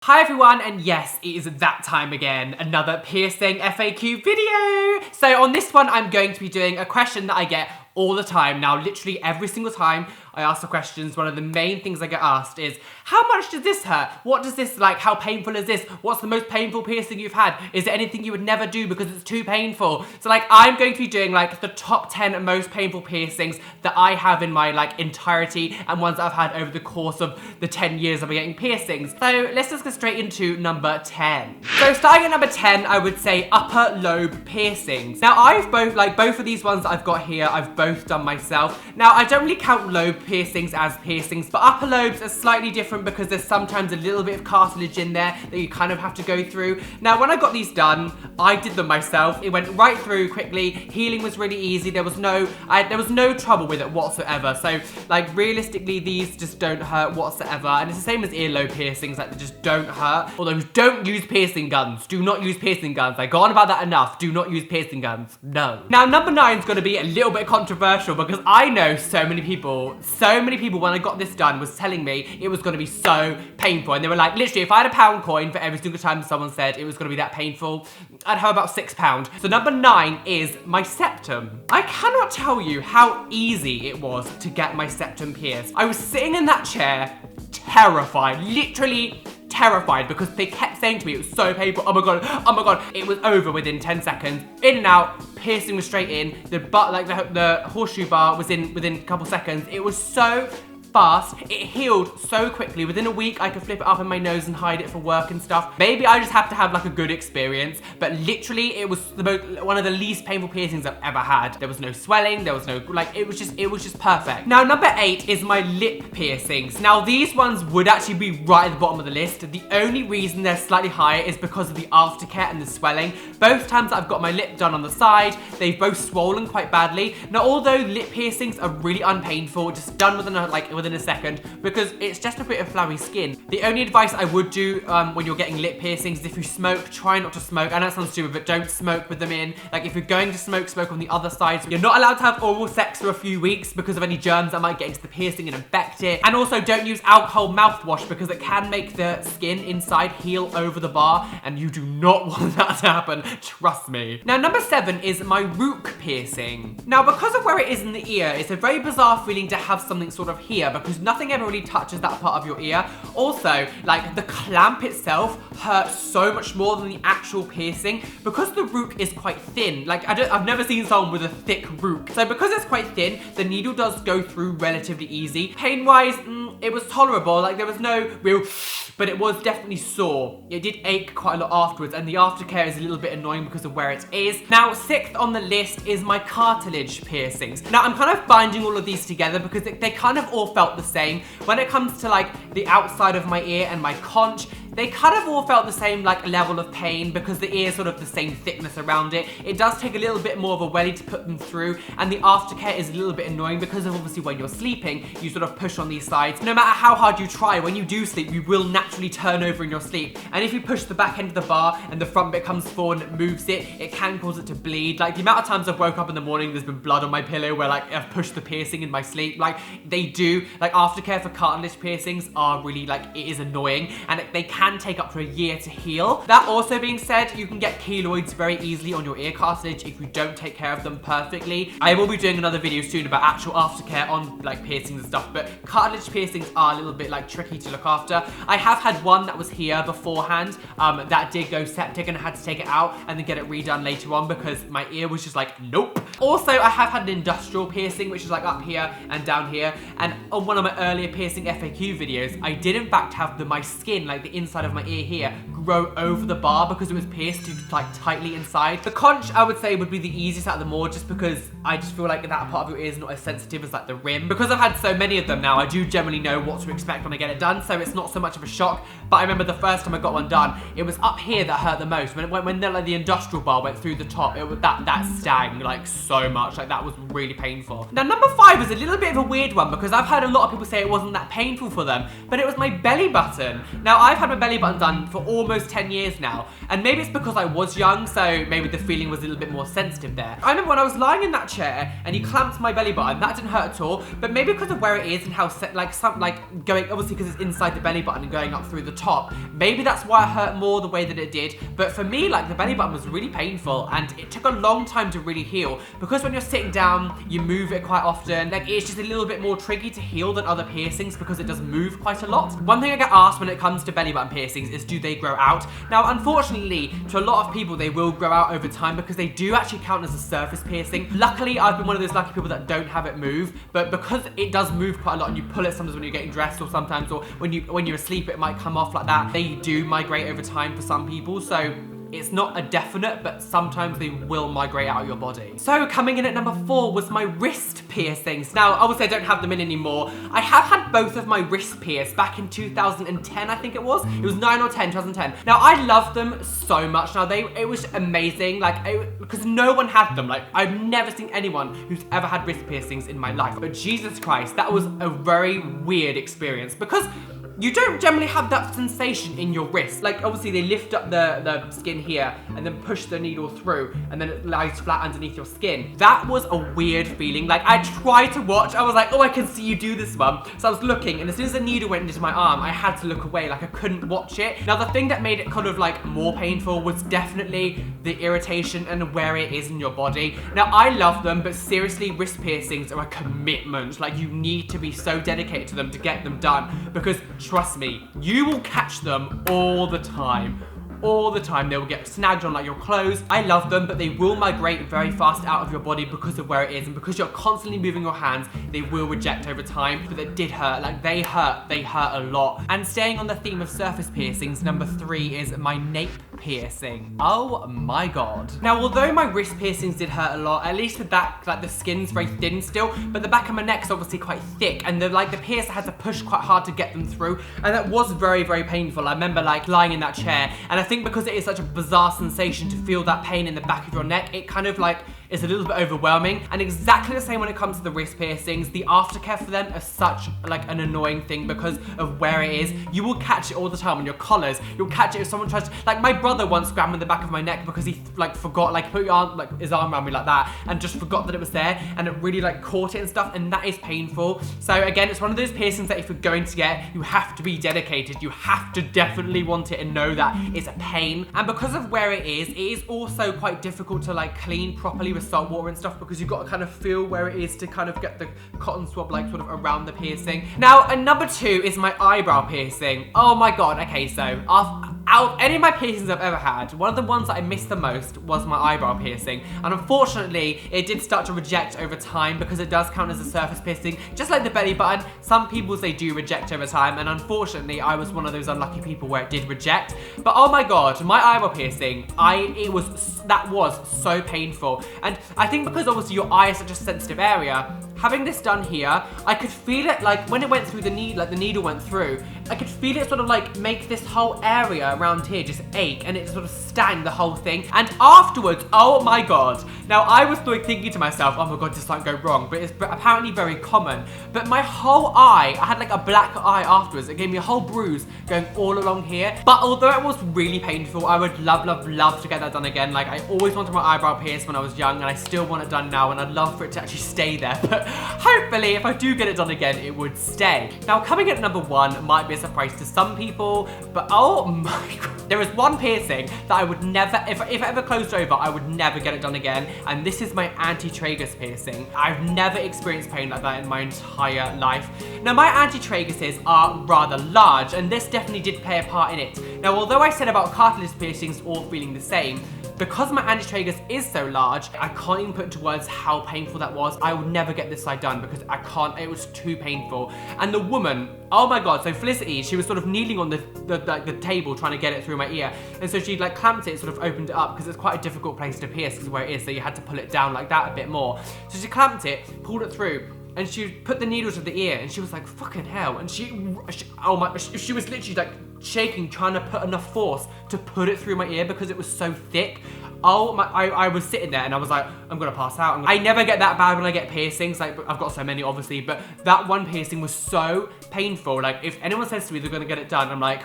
Hi everyone, and yes, it is that time again, another piercing FAQ video. So on this one, I'm going to be doing a question that I get all the time. Now, literally every single time I ask the questions, one of the main things I get asked is, how much does this hurt? What does this, like, how painful is this? What's the most painful piercing you've had? Is there anything you would never do because it's too painful? So, like, I'm going to be doing, like, the top 10 most painful piercings that I have in my, like, entirety and ones that I've had over the course of the 10 years I've been getting piercings. So, let's just go straight into number 10. So, starting at number 10, I would say upper lobe piercings. Now, I've both of these ones that I've got here, I've both done myself. Now, I don't really count lobe piercings as piercings, but upper lobes are slightly different because there's sometimes a little bit of cartilage in there that you kind of have to go through. Now, when I got these done, I did them myself. It went right through quickly. Healing was really easy. There was no trouble with it whatsoever. So, like, realistically, these just don't hurt whatsoever. And it's the same as earlobe piercings, like, they just don't hurt. Although, don't use piercing guns. Do not use piercing guns. I go on about that enough. Do not use piercing guns. No. Now, number 9 is going to be a little bit controversial because I know so many people when I got this done was telling me it was going to be so painful. And they were like, literally, if I had a pound coin for every single time someone said it was going to be that painful, I'd have about £6. So number 9 is my septum. I cannot tell you how easy it was to get my septum pierced. I was sitting in that chair, terrified, literally terrified, because they kept saying to me it was so painful. Oh my god, it was over within 10 seconds. In and out, piercing was straight in. The butt, like the horseshoe bar was in within a couple seconds. It was so fast. It healed so quickly. Within a week, I could flip it up in my nose and hide it for work and stuff. Maybe I just have to have like a good experience, but literally it was one of the least painful piercings I've ever had. There was no swelling, there was no, like, it was just perfect. Now, number 8 is my lip piercings. Now, these ones would actually be right at the bottom of the list. The only reason they're slightly higher is because of the aftercare and the swelling. Both times that I've got my lip done on the side, they've both swollen quite badly. Now, although lip piercings are really unpainful, just done within a second, because it's just a bit of flabby skin. The only advice I would do when you're getting lip piercings is if you smoke, try not to smoke. I know it sounds stupid, but don't smoke with them in. Like, if you're going to smoke on the other side. So you're not allowed to have oral sex for a few weeks because of any germs that might get into the piercing and infect it. And also, don't use alcohol mouthwash because it can make the skin inside heal over the bar, and you do not want that to happen, trust me. Now, number 7 is my Rook piercing. Now, because of where it is in the ear, it's a very bizarre feeling to have something sort of here, because nothing ever really touches that part of your ear. Also, like, the clamp itself hurts so much more than the actual piercing because the Rook is quite thin. Like, I've never seen someone with a thick Rook. So because it's quite thin, the needle does go through relatively easy. Pain-wise, it was tolerable. Like, there was no real, but it was definitely sore. It did ache quite a lot afterwards, and the aftercare is a little bit annoying because of where it is. Now, 6th on the list is my cartilage piercings. Now, I'm kind of binding all of these together because they kind of all felt the same. When it comes to, like, the outside of my ear and my conch, they kind of all felt the same, like, level of pain because the ear is sort of the same thickness around it. It does take a little bit more of a welly to put them through, and the aftercare is a little bit annoying because of, obviously, when you're sleeping, you sort of push on these sides. No matter how hard you try, when you do sleep, you will naturally turn over in your sleep. And if you push the back end of the bar and the front bit comes forward and it moves it can cause it to bleed. Like, the amount of times I've woke up in the morning, there's been blood on my pillow where, like, I've pushed the piercing in my sleep. Like, they do. Like, aftercare for cartilage piercings are really, like, it is annoying, and they can take up to a year to heal. That also being said, you can get keloids very easily on your ear cartilage if you don't take care of them perfectly. I will be doing another video soon about actual aftercare on, like, piercings and stuff, but cartilage piercings are a little bit, like, tricky to look after. I have had one that was here beforehand that did go septic, and I had to take it out and then get it redone later on because my ear was just like, nope. Also, I have had an industrial piercing, which is, like, up here and down here, and on one of my earlier piercing FAQ videos, I did in fact have my skin, like the inside of my ear here, grow over the bar because it was pierced like tightly inside. The conch, I would say, would be the easiest out of them all, just because I just feel like that part of your ear is not as sensitive as, like, the rim. Because I've had so many of them now, I do generally know what to expect when I get it done, so it's not so much of a shock. But I remember the first time I got one done, it was up here that hurt the most. When the industrial bar went through the top, it was that stung, like, so much. Like, that was really painful. Now, number 5 is a little bit of a weird one because I've heard a lot of people say it wasn't that painful for them, but it was my belly button. Now, I've had my belly button done for almost almost 10 years now. And maybe it's because I was young, so maybe the feeling was a little bit more sensitive there. I remember when I was lying in that chair and he clamped my belly button, that didn't hurt at all, but maybe because of where it is and how, going, obviously because it's inside the belly button and going up through the top, maybe that's why it hurt more the way that it did. But for me, like, the belly button was really painful and it took a long time to really heal, because when you're sitting down, you move it quite often. Like, it's just a little bit more tricky to heal than other piercings because it does move quite a lot. One thing I get asked when it comes to belly button piercings is, do they grow out? Now, unfortunately, to a lot of people, they will grow out over time because they do actually count as a surface piercing. Luckily, I've been one of those lucky people that don't have it move, but because it does move quite a lot and you pull it sometimes when you're getting dressed, or sometimes, or when you're asleep, it might come off like that. They do migrate over time for some people, so it's not a definite, but sometimes they will migrate out of your body. So coming in at number 4 was my wrist piercings. Now, obviously I don't have them in anymore. I have had both of my wrists pierced back in 2010, I think it was. It was 9 or 10, 2010. Now, I love them so much. Now, it was amazing, because no one had them. Like, I've never seen anyone who's ever had wrist piercings in my life. But Jesus Christ, that was a very weird experience, because you don't generally have that sensation in your wrist. Like, obviously they lift up the skin here and then push the needle through and then it lies flat underneath your skin. That was a weird feeling. Like, I tried to watch, I was like, oh, I can see you do this one. So I was looking, and as soon as the needle went into my arm, I had to look away, like I couldn't watch it. Now, the thing that made it kind of like more painful was definitely the irritation and where it is in your body. Now, I love them, but seriously, wrist piercings are a commitment. Like, you need to be so dedicated to them to get them done, because trust me, you will catch them all the time. All the time. They will get snagged on like your clothes. I love them, but they will migrate very fast out of your body because of where it is, and because you're constantly moving your hands, they will reject over time. But it did hurt. Like, they hurt a lot. And staying on the theme of surface piercings, number 3 is my nape piercing. Oh my god. Now, although my wrist piercings did hurt a lot, at least with that, like, the skin's very thin still, but the back of my neck's obviously quite thick, and the piercer had to push quite hard to get them through, and that was very, very painful. I remember like lying in that chair, and I think because it is such a bizarre sensation to feel that pain in the back of your neck, it kind of like is a little bit overwhelming. And exactly the same when it comes to the wrist piercings. The aftercare for them are such like an annoying thing because of where it is. You will catch it all the time on your collars. You'll catch it if someone tries to, like, my brother once grabbed me in the back of my neck because he like forgot, like, put his arm around me like that and just forgot that it was there, and it really like caught it and stuff, and that is painful. So again, it's one of those piercings that if you're going to get, you have to be dedicated. You have to definitely want it and know that it's a pain. And because of where it is also quite difficult to like clean properly with salt water and stuff, because you've got to kind of feel where it is to kind of get the cotton swab like sort of around the piercing. Now, number 2 is my eyebrow piercing. Oh my god. Okay, so out of any of my piercings I've ever had, one of the ones that I missed the most was my eyebrow piercing. And unfortunately, it did start to reject over time because it does count as a surface piercing, just like the belly button. Some people's they do reject over time, and unfortunately, I was one of those unlucky people where it did reject. But oh my god, my eyebrow piercing, that was so painful. And I think because obviously your eye is such a sensitive area, having this done here, I could feel it like when it went through the needle, like the needle went through, I could feel it sort of like make this whole area around here just ache, and it sort of stung the whole thing. And afterwards, oh my god. Now, I was like thinking to myself, oh my god, this might go wrong, but it's apparently very common. But my whole eye, I had like a black eye afterwards. It gave me a whole bruise going all along here. But although it was really painful, I would love to get that done again. Like, I always wanted my eyebrow pierced when I was young, and I still want it done now, and I'd love for it to actually stay there. But hopefully, if I do get it done again, it would stay. Now, coming in at number 1 might be a surprise to some people, but oh my god. There is one piercing that I would never, if it ever closed over, I would never get it done again, and this is my Anti-Tragus piercing. I've never experienced pain like that in my entire life. Now, my Anti-Traguses are rather large, and this definitely did play a part in it. Now, although I said about cartilage piercings all feeling the same, because my Anti-Tragus is so large, I can't even put into words how painful that was. I would never get this side done because I can't, it was too painful. And the woman, oh my god, so Felicity, she was sort of kneeling on the table trying to get it through my ear. And so she like clamped it, sort of opened it up, because it's quite a difficult place to pierce because where it is, so you had to pull it down like that a bit more. So she clamped it, pulled it through, and she put the needle to the ear, and she was like, fucking hell. And she was literally like shaking, trying to put enough force to put it through my ear because it was so thick. Oh my, I was sitting there and I was like, I'm gonna pass out. I never get that bad when I get piercings, like I've got so many obviously, but that one piercing was so painful. Like, if anyone says to me they're gonna get it done, I'm like,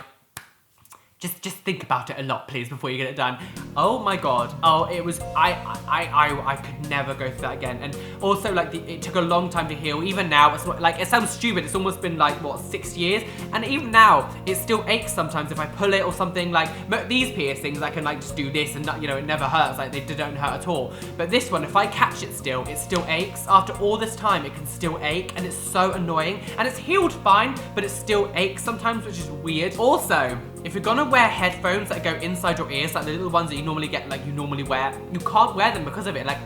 Just think about it a lot, please, before you get it done. Oh my god. Oh, it was, I could never go through that again. And also, like, it took a long time to heal. Even now, it's not, like, it sounds stupid. It's almost been, like, what, 6 years? And even now, it still aches sometimes if I pull it or something. Like, these piercings, I can, like, just do this and, you know, it never hurts. Like, they don't hurt at all. But this one, if I catch it still aches. After all this time, it can still ache, and it's so annoying. And it's healed fine, but it still aches sometimes, which is weird. Also, if you're gonna wear headphones that go inside your ears, like the little ones that you normally get, like you normally wear, you can't wear them because of it. Like,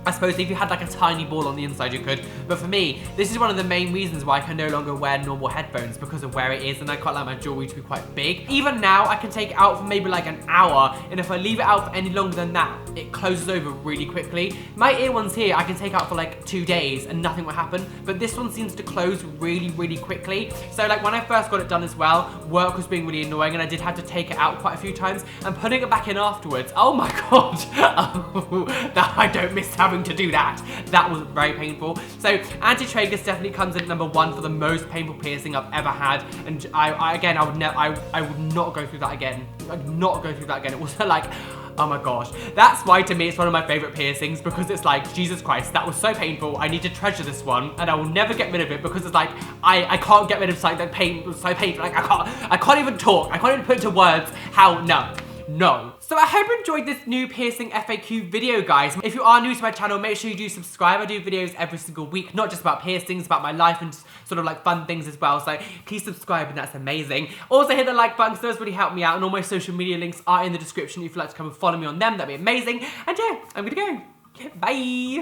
I suppose if you had like a tiny ball on the inside, you could. But for me, this is one of the main reasons why I can no longer wear normal headphones, because of where it is, and I quite like my jewelry to be quite big. Even now, I can take it out for maybe like an hour, and if I leave it out for any longer than that, it closes over really quickly. My ear ones here, I can take out for like 2 days and nothing will happen, but this one seems to close really quickly. So like when I first got it done as well, work was being really annoying, and I did have to take it out quite a few times, and putting it back in afterwards, oh my god, oh, that I don't miss having to do that. That was very painful. So Anti-Tragus definitely comes in at number 1 for the most painful piercing I've ever had, and I would not go through that again. I'd not go through that again. It was like, oh my gosh. That's why to me it's one of my favorite piercings, because it's like, Jesus Christ, that was so painful. I need to treasure this one, and I will never get rid of it, because it's like, I can't get rid of like that pain. It was so painful. Like I can't even talk. I can't even put into words how, no. So I hope you enjoyed this new piercing FAQ video, guys. If you are new to my channel, make sure you do subscribe. I do videos every single week, not just about piercings, about my life and sort of like fun things as well. So please subscribe, and that's amazing. Also hit the like button, because those really help me out, and all my social media links are in the description. If you'd like to come and follow me on them, that'd be amazing. And yeah, I'm gonna go. Bye.